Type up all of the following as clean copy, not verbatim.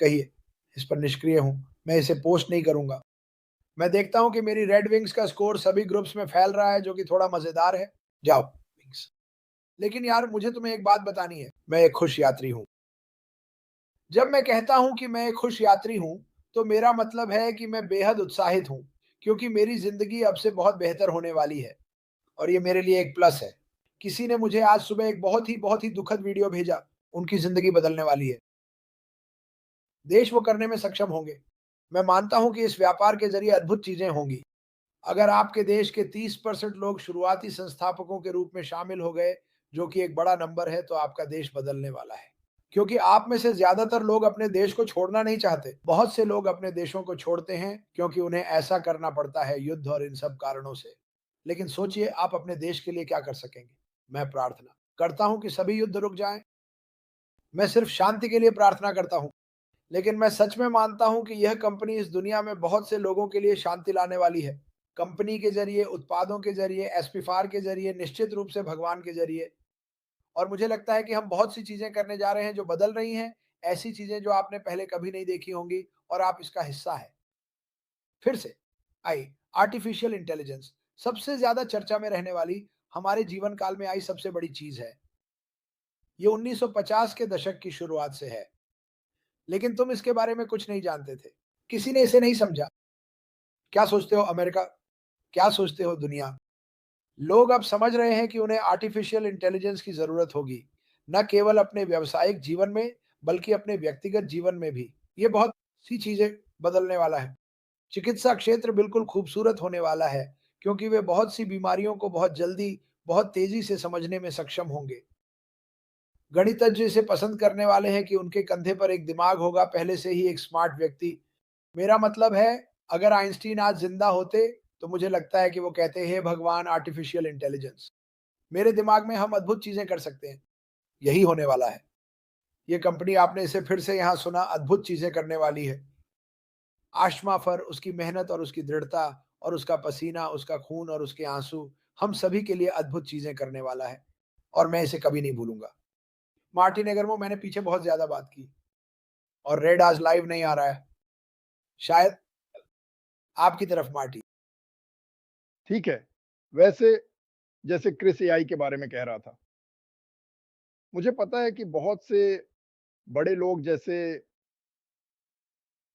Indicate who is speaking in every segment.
Speaker 1: कहिए, इस पर निष्क्रिय हूँ, मैं इसे पोस्ट नहीं करूँगा। मैं देखता हूँ कि मेरी रेड विंग्स का स्कोर सभी ग्रुप्स में फैल रहा है, जो कि थोड़ा मज़ेदार है। जाओ विंग्स। लेकिन यार मुझे तुम्हें एक बात बतानी है, मैं एक खुश यात्री हूँ। जब मैं कहता हूँ कि मैं एक खुश यात्री हूँ, तो मेरा मतलब है कि मैं बेहद उत्साहित हूँ, क्योंकि मेरी ज़िंदगी अब से बहुत बेहतर होने वाली है और ये मेरे लिए एक प्लस है। किसी ने मुझे आज सुबह एक बहुत ही दुखद वीडियो भेजा, उनकी ज़िंदगी बदलने वाली है। देश वो करने में सक्षम होंगे। मैं मानता हूँ कि इस व्यापार के ज़रिए अद्भुत चीज़ें होंगी। अगर आपके देश के 30% लोग शुरुआती संस्थापकों के रूप में शामिल हो गए, जो कि एक बड़ा नंबर है, तो आपका देश बदलने वाला है। क्योंकि आप में से ज़्यादातर लोग अपने देश को छोड़ना नहीं चाहते। बहुत से लोग अपने देशों को छोड़ते हैं क्योंकि उन्हें ऐसा करना पड़ता है, युद्ध और इन सब कारणों से। लेकिन सोचिए आप अपने देश के लिए क्या कर सकेंगे? मैं प्रार्थना करता हूँ कि सभी युद्ध रुक जाएँ। मैं सिर्फ शांति के लिए प्रार्थना करता हूँ। लेकिन मैं सच में मानता हूँ कि यह कंपनी इस दुनिया में बहुत से लोगों के लिए शांति लाने वाली है। कंपनी के ज़रिए, उत्पादों के ज़रिए, एस्पीफार के ज़रिए, निश्चित रूप से भगवान के ज़रिए। और मुझे लगता है कि हम बहुत सी चीज़ें करने जा रहे हैं जो बदल रही हैं, ऐसी चीज़ें जो आपने पहले कभी नहीं देखी होंगी और आप इसका हिस्सा हैं। फिर से आई आर्टिफिशियल इंटेलिजेंस सबसे ज़्यादा चर्चा में रहने वाली, हमारे जीवन काल में आई सबसे बड़ी चीज़ है। ये 1950 के दशक की शुरुआत से है, लेकिन तुम इसके बारे में कुछ नहीं जानते थे। किसी ने इसे नहीं समझा। क्या सोचते हो अमेरिका? क्या सोचते हो दुनिया? लोग अब समझ रहे हैं कि उन्हें आर्टिफिशियल इंटेलिजेंस की ज़रूरत होगी, न केवल अपने व्यावसायिक जीवन में, बल्कि अपने व्यक्तिगत जीवन में भी। ये बहुत सी चीज़ें बदलने वाला है। चिकित्सा क्षेत्र बिल्कुल खूबसूरत होने वाला है, क्योंकि वे बहुत सी बीमारियों को बहुत जल्दी, बहुत तेज़ी से समझने में सक्षम होंगे। गणितज्ञ इसे पसंद करने वाले हैं कि उनके कंधे पर एक दिमाग होगा, पहले से ही एक स्मार्ट व्यक्ति। मेरा मतलब है, अगर आइंस्टीन आज ज़िंदा होते, तो मुझे लगता है कि वो कहते, "हे भगवान आर्टिफिशियल इंटेलिजेंस, मेरे दिमाग में हम अद्भुत चीज़ें कर सकते हैं।" यही होने वाला है। ये कंपनी, आपने इसे फिर से यहाँ सुना, अद्भुत चीज़ें करने वाली है। आशमा फर, उसकी मेहनत और उसकी दृढ़ता और उसका पसीना, उसका खून और उसके आँसू, हम सभी के लिए अद्भुत चीज़ें करने वाला है और मैं इसे कभी नहीं भूलूँगा। मार्टिन एगरमो, मैंने पीछे बहुत ज़्यादा बात की और रेड आज लाइव नहीं आ रहा है। शायद आपकी तरफ मार्टी।
Speaker 2: ठीक है। वैसे जैसे क्रिस एआई के बारे में कह रहा था, मुझे पता है कि बहुत से बड़े लोग जैसे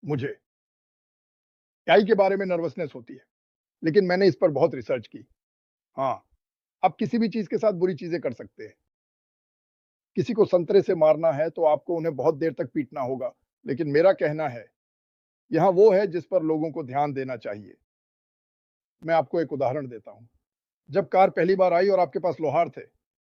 Speaker 2: मुझे एआई के बारे में नर्वसनेस होती है, लेकिन मैंने इस पर बहुत रिसर्च की। हाँ, आप किसी भी चीज़ के साथ बुरी चीज़ें कर सकते हैं। किसी को संतरे से मारना है तो आपको उन्हें बहुत देर तक पीटना होगा, लेकिन मेरा कहना है, यहाँ वो है जिस पर लोगों को ध्यान देना चाहिए। मैं आपको एक उदाहरण देता हूँ। जब कार पहली बार आई और आपके पास लोहार थे,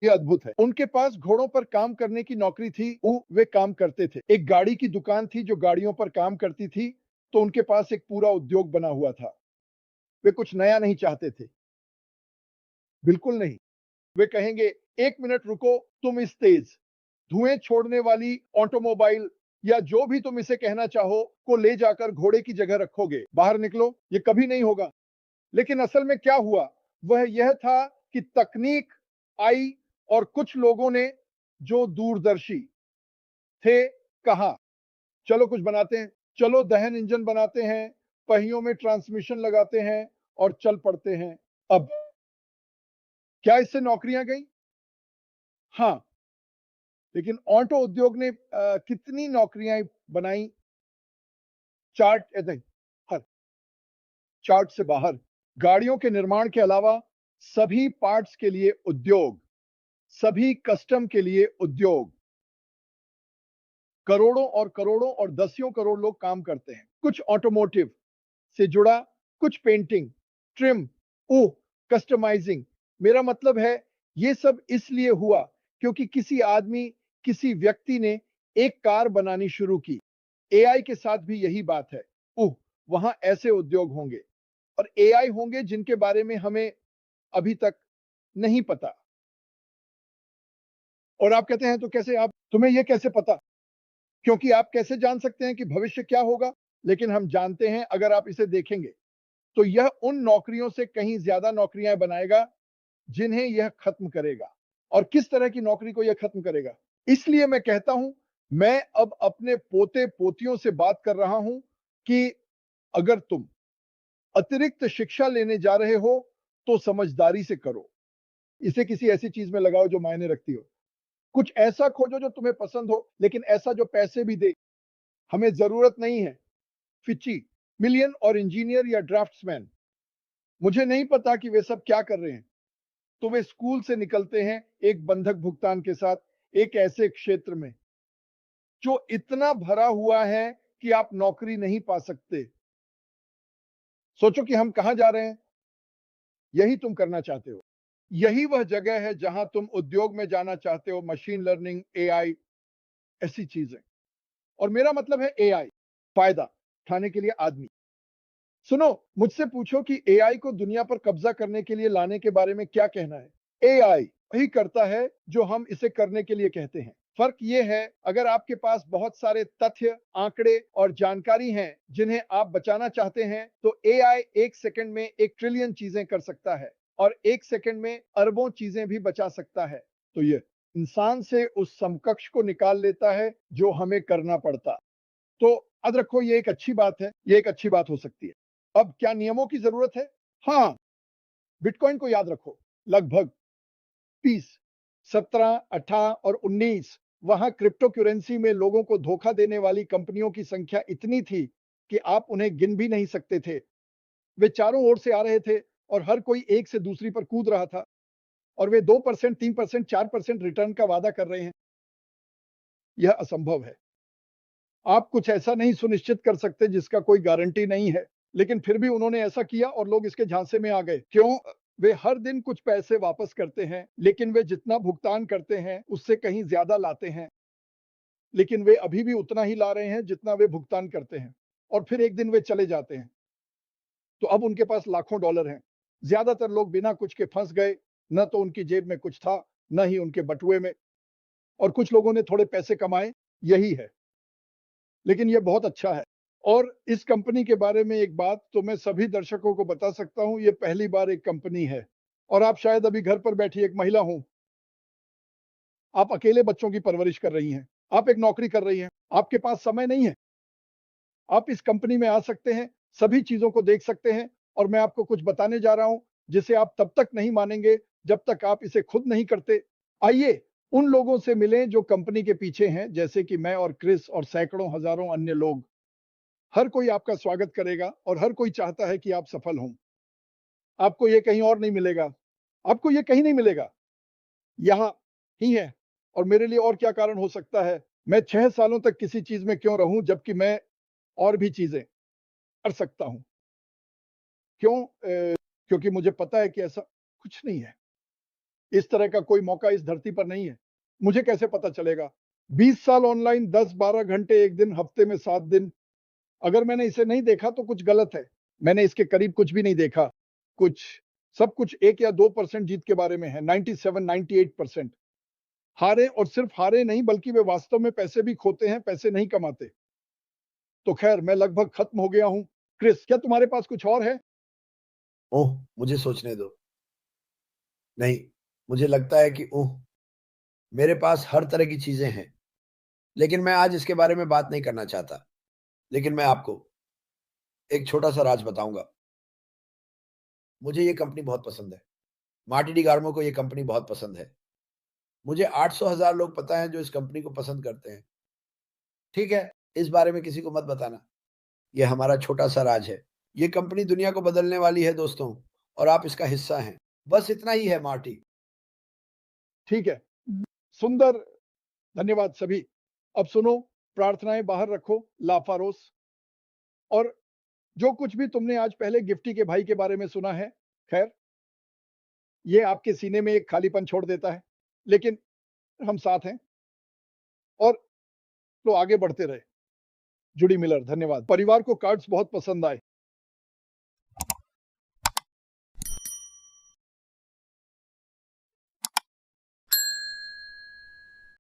Speaker 2: ये अद्भुत है। उनके पास घोड़ों पर काम करने की नौकरी थी, वो वे काम करते थे। एक गाड़ी की दुकान थी जो गाड़ियों पर काम करती थी, तो उनके पास एक पूरा उद्योग बना हुआ था। वे कुछ नया नहीं चाहते थे, बिल्कुल नहीं। वे कहेंगे, "1 मिनट रुको, तुम इस तेज, धुएँ छोड़ने वाली ऑटोमोबाइल या जो भी तुम इसे कहना चाहो, को ले जाकर घोड़े की जगह रखोगे। बाहर निकलो, ये कभी नहीं होगा।" लेकिन असल में क्या हुआ? वह यह था कि तकनीक आई और कुछ लोगों ने जो दूरदर्शी थे, कहा, "चलो कुछ बनाते हैं, चलो दहन इंजन बनाते हैं, पहियों में ट्रांसमिशन लगाते हैं और चल पड़ते हैं।" अब क्या इससे नौकरियां गई? हाँ, लेकिन ऑटो उद्योग ने कितनी नौकरियां बनाई? चार्ट नहीं, हर चार्ट से बाहर। गाड़ियों के निर्माण के अलावा सभी पार्ट्स के लिए उद्योग, सभी कस्टम के लिए उद्योग, करोड़ों और दसियों करोड़ लोग काम करते हैं। कुछ ऑटोमोटिव से जुड़ा, कुछ पेंटिंग, ट्रिम, ओह, कस्टमाइजिंग। मेरा मतलब है, ये सब इसलिए हुआ क्योंकि किसी आदमी, किसी व्यक्ति ने एक कार बनानी शुरू की। एआई के साथ भी यही बात है। ओह, वहां ऐसे उद्योग होंगे और एआई होंगे जिनके बारे में हमें अभी तक नहीं पता। और आप कहते हैं, तो कैसे, आप तुम्हें यह कैसे पता? क्योंकि आप कैसे जान सकते हैं कि भविष्य क्या होगा? लेकिन हम जानते हैं, अगर आप इसे देखेंगे, तो यह उन नौकरियों से कहीं ज्यादा नौकरियां बनाएगा जिन्हें यह खत्म करेगा। और किस तरह की नौकरी को यह खत्म करेगा? इसलिए मैं कहता हूं, मैं अब अपने पोते-पोतियों से बात कर रहा हूं कि अगर तुम अतिरिक्त शिक्षा लेने जा रहे हो, तो समझदारी से करो। इसे किसी ऐसी चीज में लगाओ जो मायने रखती हो। कुछ ऐसा खोजो जो तुम्हें पसंद हो, लेकिन ऐसा जो पैसे भी दे। हमें जरूरत नहीं है फिची, मिलियन और इंजीनियर या ड्राफ्ट्समैन। मुझे नहीं पता कि वे सब क्या कर रहे हैं। तो वे स्कूल से निकलते हैं एक बंधक भुगतान के साथ, एक ऐसे क्षेत्र में जो इतना भरा हुआ है कि आप नौकरी नहीं पा सकते। सोचो कि हम कहां जा रहे हैं। यही तुम करना चाहते हो। यही वह जगह है जहां तुम उद्योग में जाना चाहते हो। मशीन लर्निंग, एआई, ऐसी चीजें। और मेरा मतलब है एआई, फायदा उठाने के लिए आदमी। सुनो, मुझसे पूछो कि एआई को दुनिया पर कब्जा करने के लिए लाने के बारे में क्या कहना है। एआई वही करता है जो हम इसे करने के लिए कहते हैं। फर्क ये है, अगर आपके पास बहुत सारे तथ्य, आंकड़े और जानकारी हैं जिन्हें आप बचाना चाहते हैं, तो एआई 1 सेकंड में 1 ट्रिलियन चीजें कर सकता है और 1 सेकंड में अरबों चीजें भी बचा सकता है। तो ये इंसान से उस समकक्ष को निकाल लेता है जो हमें करना पड़ता। तो याद रखो, ये एक अच्छी बात है, ये एक अच्छी बात हो सकती है। अब क्या नियमों की जरूरत है? हाँ, बिटकॉइन को याद रखो। लगभग 30, 17, 18 और 19 वहां क्रिप्टो करेंसी में लोगों को धोखा देने वाली कंपनियों की संख्या इतनी थी कि आप उन्हें गिन भी नहीं सकते थे। वे चारों ओर से आ रहे थे और हर कोई एक से दूसरी पर कूद रहा था और वे 2%, 3%, 4% रिटर्न का वादा कर रहे हैं। यह असंभव है। आप कुछ ऐसा नहीं सुनिश्चित कर सकते जिसका कोई गारंटी नहीं है। लेकिन फिर भी उन्होंने ऐसा किया और लोग इसके झांसे में आ गए। क्यों? वे हर दिन कुछ पैसे वापस करते हैं, लेकिन वे जितना भुगतान करते हैं उससे कहीं ज्यादा लाते हैं। लेकिन वे अभी भी उतना ही ला रहे हैं जितना वे भुगतान करते हैं, और फिर एक दिन वे चले जाते हैं। तो अब उनके पास लाखों डॉलर हैं। ज्यादातर लोग बिना कुछ के फंस गए। न तो उनकी जेब में कुछ था, न ही उनके बटुए में। और कुछ लोगों ने थोड़े पैसे कमाए। यही है। लेकिन ये बहुत अच्छा है। और इस कंपनी के बारे में एक बात तो मैं सभी दर्शकों को बता सकता हूं, ये पहली बार एक कंपनी है। और आप शायद अभी घर पर बैठी एक महिला हो। आप अकेले बच्चों की परवरिश कर रही हैं। आप एक नौकरी कर रही हैं। आपके पास समय नहीं है। आप इस कंपनी में आ सकते हैं, सभी चीजों को देख सकते हैं, और मैं आपको कुछ बताने जा रहा हूं जिसे आप तब तक नहीं मानेंगे जब तक आप इसे खुद नहीं करते। आइए उन लोगों से मिलें जो कंपनी के पीछे हैं, जैसे कि मैं और क्रिस और सैकड़ों हजारों अन्य लोग। हर कोई आपका स्वागत करेगा और हर कोई चाहता है कि आप सफल हों। आपको ये कहीं और नहीं मिलेगा। आपको ये कहीं नहीं मिलेगा। यहाँ ही है। और मेरे लिए और क्या कारण हो सकता है? मैं 6 सालों तक किसी चीज में क्यों रहूं जबकि मैं और भी चीजें कर सकता हूं? क्यों? क्योंकि मुझे पता है कि ऐसा कुछ नहीं है। इस तरह का कोई मौका इस धरती पर नहीं है। मुझे कैसे पता चलेगा? 20 साल ऑनलाइन, 10-12 घंटे एक दिन, हफ्ते में 7 दिन। अगर मैंने इसे नहीं देखा तो कुछ गलत है। मैंने इसके करीब कुछ भी नहीं देखा। कुछ, सब कुछ 1 या 2% जीत के बारे में है। 97, 98% हारे, और सिर्फ हारे नहीं बल्कि वे वास्तव में पैसे भी खोते हैं, पैसे नहीं कमाते। तो खैर, मैं लगभग खत्म हो गया हूं। क्रिस, क्या तुम्हारे पास कुछ और है?
Speaker 1: ओह! मुझे सोचने दो। नहीं, मुझे लगता है कि ओह! मेरे पास हर तरह की चीज़ें हैं, लेकिन मैं आज इसके बारे में बात नहीं करना चाहता। लेकिन मैं आपको एक छोटा-सा राज़ बताऊँगा। मुझे ये कंपनी बहुत पसंद है। मार्टी डी गार्मो को ये कंपनी बहुत पसंद है। मुझे 800,000 लोग पता हैं जो इस कंपनी को पसंद करते हैं। ठीक है, इस बारे में किसी को मत बताना। ये हमारा छोटा-सा राज है। ये कंपनी दुनिया को बदलने वाली है दोस्तों, और आप इसका हिस्सा हैं। बस इतना ही है मार्टी।
Speaker 2: ठीक है। सुंदर। धन्यवाद सभी। अब सुनो, प्रार्थनाएं बाहर रखो, लाफारोस। और जो कुछ भी तुमने आज पहले गिफ्टी के भाई के बारे में सुना है, खैर, ये आपके सीने में एक खालीपन छोड़ देता है। लेकिन हम साथ हैं, और तो आगे बढ़ते रहे। जुडी मिलर, धन्यवाद। परिवार को कार्ड्स बहुत पसंद आए।